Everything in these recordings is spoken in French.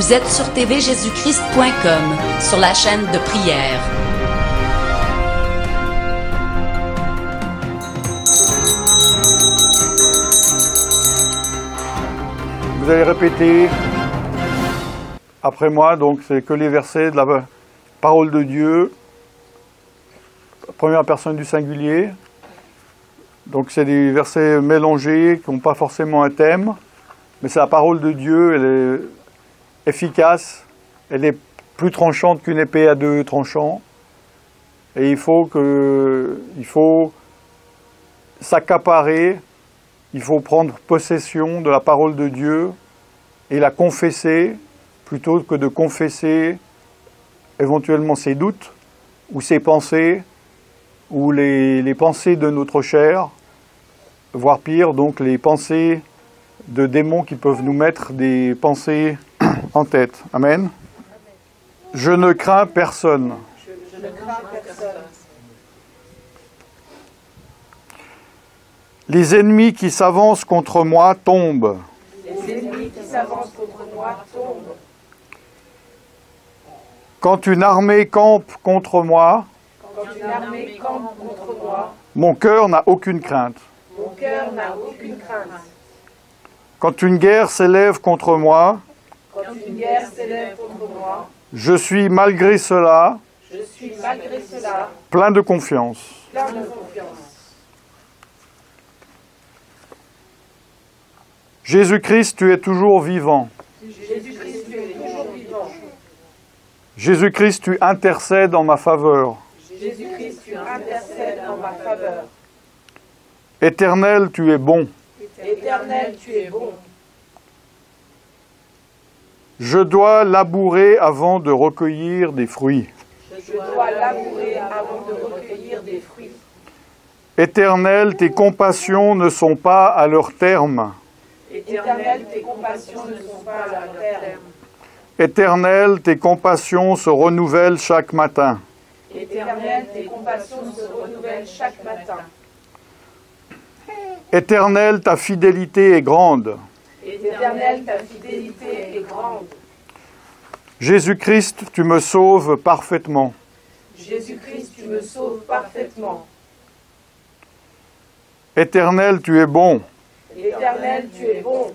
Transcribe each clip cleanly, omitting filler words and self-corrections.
Vous êtes sur tvjésuschrist.com, sur la chaîne de prière. Vous allez répéter après moi, donc c'est que les versets de la parole de Dieu, première personne du singulier. Donc c'est des versets mélangés qui n'ont pas forcément un thème, mais c'est la parole de Dieu, elle est efficace, elle est plus tranchante qu'une épée à deux tranchants. Et il faut s'accaparer, il faut prendre possession de la parole de Dieu et la confesser, plutôt que de confesser éventuellement ses doutes ou ses pensées, ou les pensées de notre chair, voire pire, donc les pensées de démons qui peuvent nous mettre des pensées en tête. Amen. Je ne crains personne. Je ne crains personne. Les ennemis qui s'avancent contre moi tombent. Les ennemis qui s'avancent contre moi tombent. Quand une armée campe contre moi, Quand une armée campe contre moi, mon cœur n'a aucune crainte. mon cœur n'a aucune crainte. Quand une guerre s'élève contre moi, Quand une guerre s'élève contre moi, je suis malgré cela je suis malgré cela plein de confiance. plein de confiance. Jésus-Christ, tu es toujours vivant. Jésus-Christ, tu es toujours vivant. Jésus-Christ, tu intercèdes en ma faveur. Jésus-Christ, tu intercèdes en ma faveur. Éternel, tu es bon. Éternel, tu es bon. Je dois labourer avant de recueillir des fruits. Je dois labourer avant de recueillir des fruits. Éternel, tes compassions ne sont pas à leur terme. Éternel, tes compassions ne sont pas à leur terme. Éternel, tes compassions se renouvellent chaque matin. Éternel, tes compassions se renouvellent chaque matin. Éternel, ta fidélité est grande. Éternel, ta fidélité est grande. Jésus-Christ, tu me sauves parfaitement. Jésus-Christ, tu me sauves parfaitement. Éternel, tu es bon. Éternel, tu es bon.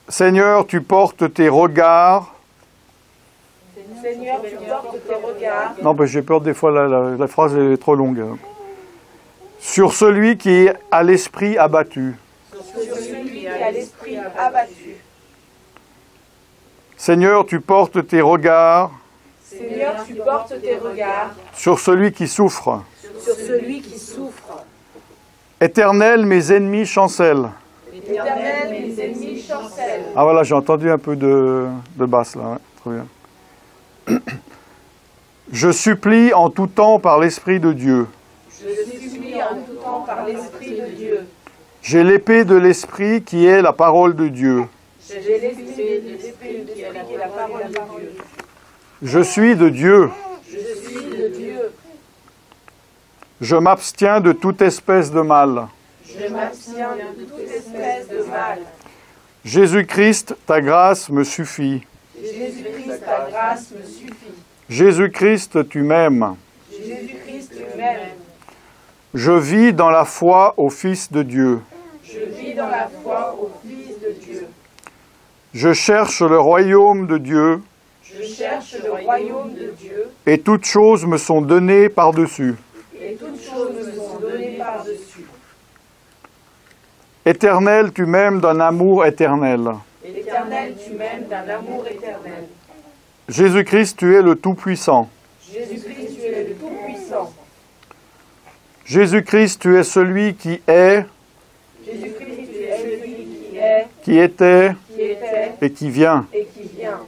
Seigneur, tu portes tes regards. Seigneur, tu portes tes regards Non, mais j'ai peur des fois, la phrase est trop longue. Sur celui qui a l'esprit abattu. sur celui qui a l'esprit abattu. Seigneur, tu portes tes regards Seigneur, tu portes tes regards sur celui qui souffre. sur celui qui souffre. Éternel, mes ennemis chancellent. Éternel, mes ennemis chancellent. Ah voilà, j'ai entendu un peu de basse là, ouais, très bien. Je supplie en tout temps par l'Esprit de Dieu. Je supplie en tout temps par l'Esprit de Dieu. J'ai l'épée de l'Esprit qui est la parole de Dieu. J'ai l'esprit de l'Esprit qui est la parole de Dieu. Je suis de Dieu. Je suis de Dieu. Je m'abstiens de toute espèce de mal. Je m'abstiens de toute espèce de mal. Jésus-Christ, ta grâce me suffit. Jésus-Christ, ta grâce me suffit. Jésus-Christ, tu m'aimes. Jésus-Christ, tu m'aimes. Je vis dans la foi au Fils de Dieu. Je vis dans la foi au Fils de Dieu. Je cherche le royaume de Dieu Je cherche le royaume de Dieu, et toutes choses me sont données par-dessus. et toutes choses me sont données par-dessus. Éternel, tu m'aimes d'un amour éternel. Éternel, tu m'aimes d'un amour éternel. Jésus-Christ, tu es le Tout-Puissant. Jésus-Christ, tu es le Tout-Puissant. Jésus-Christ, tu es celui qui est, Jésus-Christ, tu es celui qui est, qui était qui était et qui vient. et qui vient.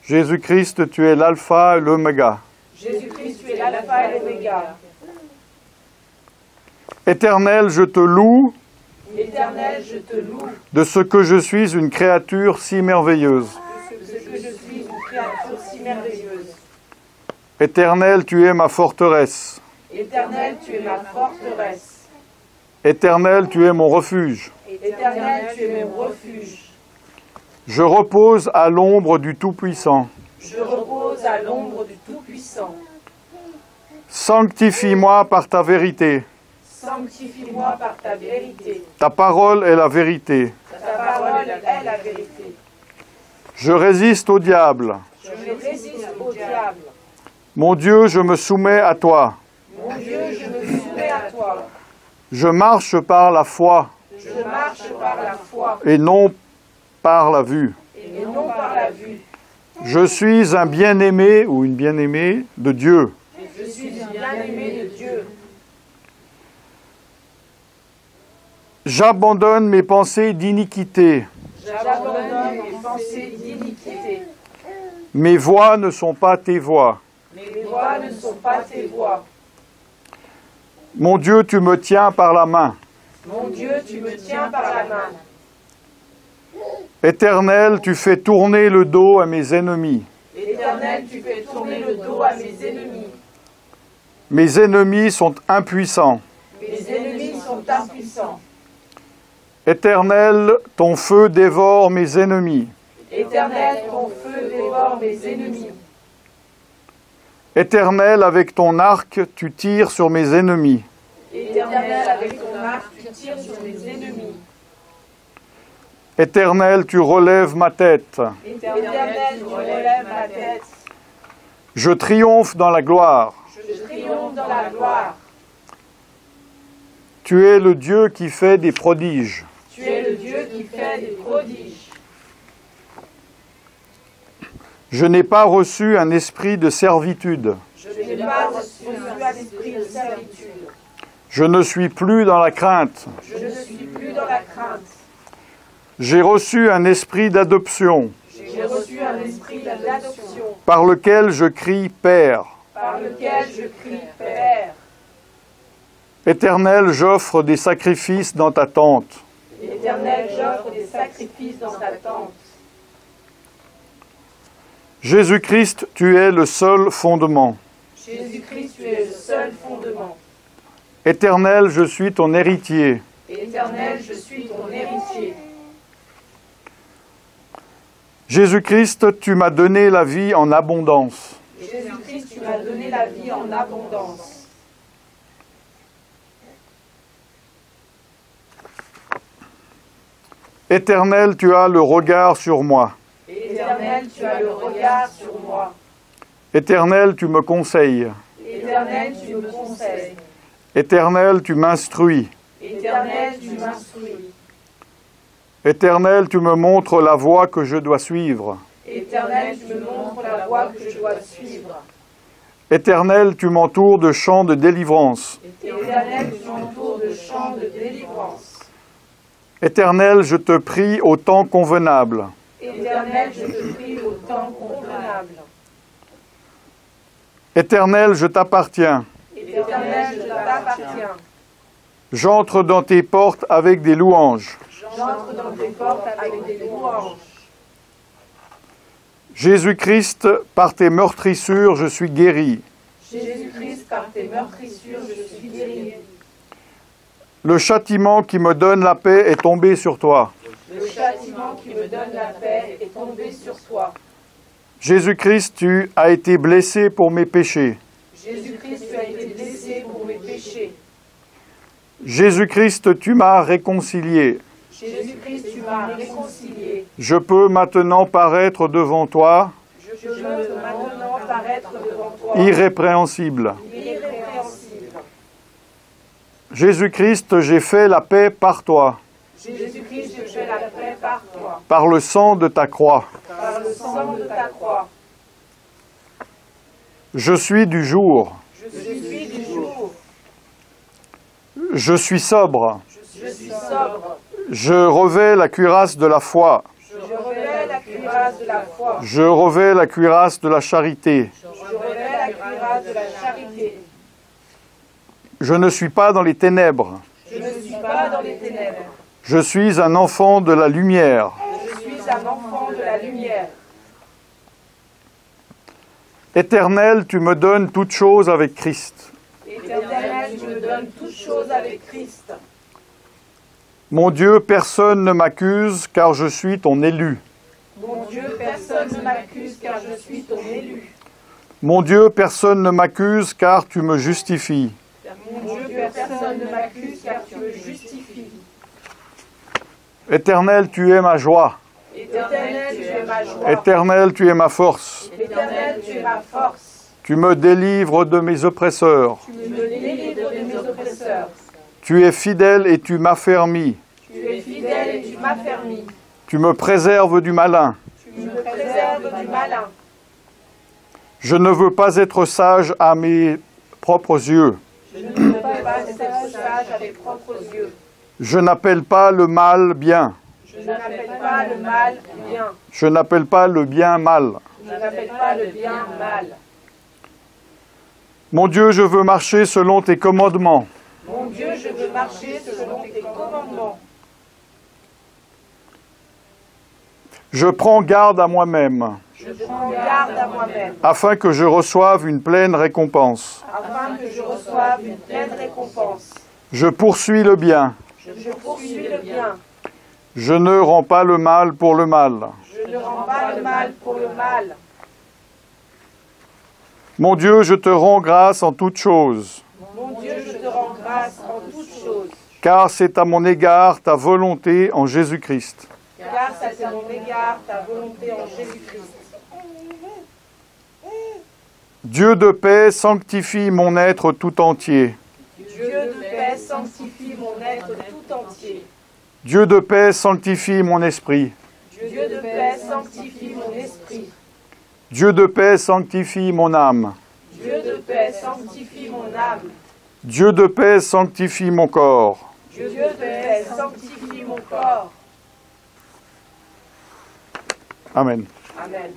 Jésus-Christ, tu es l'alpha et l'oméga. Jésus-Christ, tu es l'alpha et l'oméga. Éternel, je te loue Éternel, je te loue de ce que je suis une créature si merveilleuse. de ce que je suis une créature si merveilleuse. Éternel, tu es ma forteresse. Éternel, tu es ma forteresse. Éternel, tu es mon refuge. Éternel, tu es mon refuge. Je repose à l'ombre du Tout-Puissant. Je repose à l'ombre du Tout-Puissant. Sanctifie-moi par ta vérité. Sanctifie-moi par ta vérité. Ta parole est la vérité. Ta parole est la vérité. Je résiste au diable. Je résiste au diable. Mon Dieu, je me soumets à toi. Mon Dieu, je me soumets à toi. Je marche par la foi Je marche par la foi et non par la vue. et non par la vue. Je suis un bien-aimé ou une bien-aimée de Dieu. Je suis bien-aimé de Dieu. J'abandonne mes pensées d'iniquité. J'abandonne mes pensées d'iniquité. Mes voies ne sont pas tes voies. Mes voies ne sont pas tes voies. Mon Dieu, tu me tiens par la main. Mon Dieu, tu me tiens par la main. Éternel, tu fais tourner le dos à mes ennemis. Éternel, tu fais tourner le dos à mes ennemis. Mes ennemis sont impuissants. Mes ennemis sont impuissants. Éternel, ton feu dévore mes ennemis. Éternel, ton feu dévore mes ennemis. Éternel, avec ton arc, tu tires sur mes ennemis. Éternel, avec ton arc, tu tires sur mes ennemis. Éternel, tu relèves ma tête. Éternel, tu relèves ma tête. Je triomphe dans la gloire. Je triomphe dans la gloire. Tu es le Dieu qui fait des prodiges. Tu es le Dieu qui fait des prodiges. Je n'ai pas reçu un esprit de servitude. Je n'ai pas reçu un esprit de servitude. Je ne suis plus dans la crainte. Je ne suis plus dans la crainte. J'ai reçu un esprit d'adoption, J'ai reçu un esprit d'adoption, par lequel je crie Père. par lequel je crie Père. Éternel, j'offre des sacrifices dans ta tente. Éternel, j'offre des sacrifices dans ta tente. Jésus-Christ, tu es le seul fondement. Jésus-Christ, tu es le seul fondement. Éternel, je suis ton héritier. Éternel, je suis ton héritier. Jésus-Christ, tu m'as donné la vie en abondance. Jésus-Christ, tu m'as donné la vie en abondance. Éternel, tu as le regard sur moi. Éternel, tu as le regard sur moi. Éternel, tu me conseilles. Éternel, tu me conseilles. Éternel, tu m'instruis. Éternel, tu m'instruis. Éternel, tu me montres la voie que je dois suivre. Éternel, tu me montres la voie que je dois suivre. Éternel, tu m'entoures de chants de délivrance. Éternel, tu m'entoures de chants de délivrance. Éternel, je te prie au temps convenable. Éternel, je te prie au temps convenable. Éternel, je t'appartiens. Éternel, je t'appartiens. J'entre dans tes portes avec des louanges. J'entre dans tes portes avec des louanges. Jésus-Christ, par tes meurtrissures, je suis guéri. Jésus-Christ, par tes meurtrissures, je suis guéri. Le châtiment qui me donne la paix est tombé sur toi. Le châtiment qui me donne la paix est tombé sur toi. Jésus-Christ, tu as été blessé pour mes péchés. Jésus-Christ, tu as été blessé pour mes péchés. Jésus-Christ, tu m'as réconcilié. Jésus-Christ, tu m'as réconcilié. Je peux maintenant paraître devant toi, Je peux maintenant paraître devant toi, irrépréhensible. irrépréhensible. Jésus-Christ, j'ai fait la paix par toi, Jésus-Christ, je fais la paix par toi, par le sang de ta croix. par le sang de ta croix. Je suis du jour. Je suis du jour. Je suis sobre. Je suis sobre. Je revais la cuirasse de la foi. Je revais la cuirasse de la foi. Je revais la cuirasse de la charité. Je revais la cuirasse de la charité. Je ne suis pas dans les ténèbres. Je ne suis pas dans les ténèbres. Je suis un enfant de la lumière. Je suis un enfant de la lumière. Éternel, tu me donnes toutes choses avec Christ. Éternel, tu me donnes toutes choses avec Christ. Mon Dieu, personne ne m'accuse car je suis ton élu. Mon Dieu, personne ne m'accuse car je suis ton élu. Mon Dieu, personne ne m'accuse car tu me justifies. Mon Dieu, personne ne m'accuse car tu me justifies. Éternel, tu es ma joie. Éternel, tu es ma joie. Éternel, tu es ma force. Éternel, tu es ma force. Tu me délivres de mes oppresseurs. Tu me délivres de mes oppresseurs. Tu es fidèle et tu m'affermis. Tu es fidèle et tu m'affermis. Tu me préserves du malin. Tu me préserves du malin. Je ne veux pas être sage à mes propres yeux. Je ne veux pas être sage à tes propres yeux. Je n'appelle pas le mal bien. Je n'appelle pas le mal bien. Je n'appelle pas le bien mal. Je n'appelle pas le bien mal. Mon Dieu, je veux marcher selon tes commandements. Mon Dieu, je veux marcher selon tes commandements. Je prends garde à moi-même, Je prends garde à moi-même, afin que je reçoive une pleine récompense. afin que je reçoive une pleine récompense. Je poursuis le bien. Je poursuis le bien. Je ne rends pas le mal pour le mal. Je ne rends pas le mal pour le mal. Mon Dieu, je te rends grâce en toutes choses, Mon Dieu, je te rends grâce en toutes choses, car c'est à mon égard ta volonté en Jésus-Christ. car c'est à mon égard ta volonté en Jésus-Christ. Dieu de paix, sanctifie mon être tout entier. Dieu de paix, sanctifie mon être tout entier. Dieu de paix, sanctifie mon esprit. Dieu de paix, sanctifie mon esprit. Dieu de paix, sanctifie mon âme. Dieu de paix, sanctifie mon âme. Dieu de paix, sanctifie mon corps. Dieu de paix, sanctifie mon corps. Amen. Amen.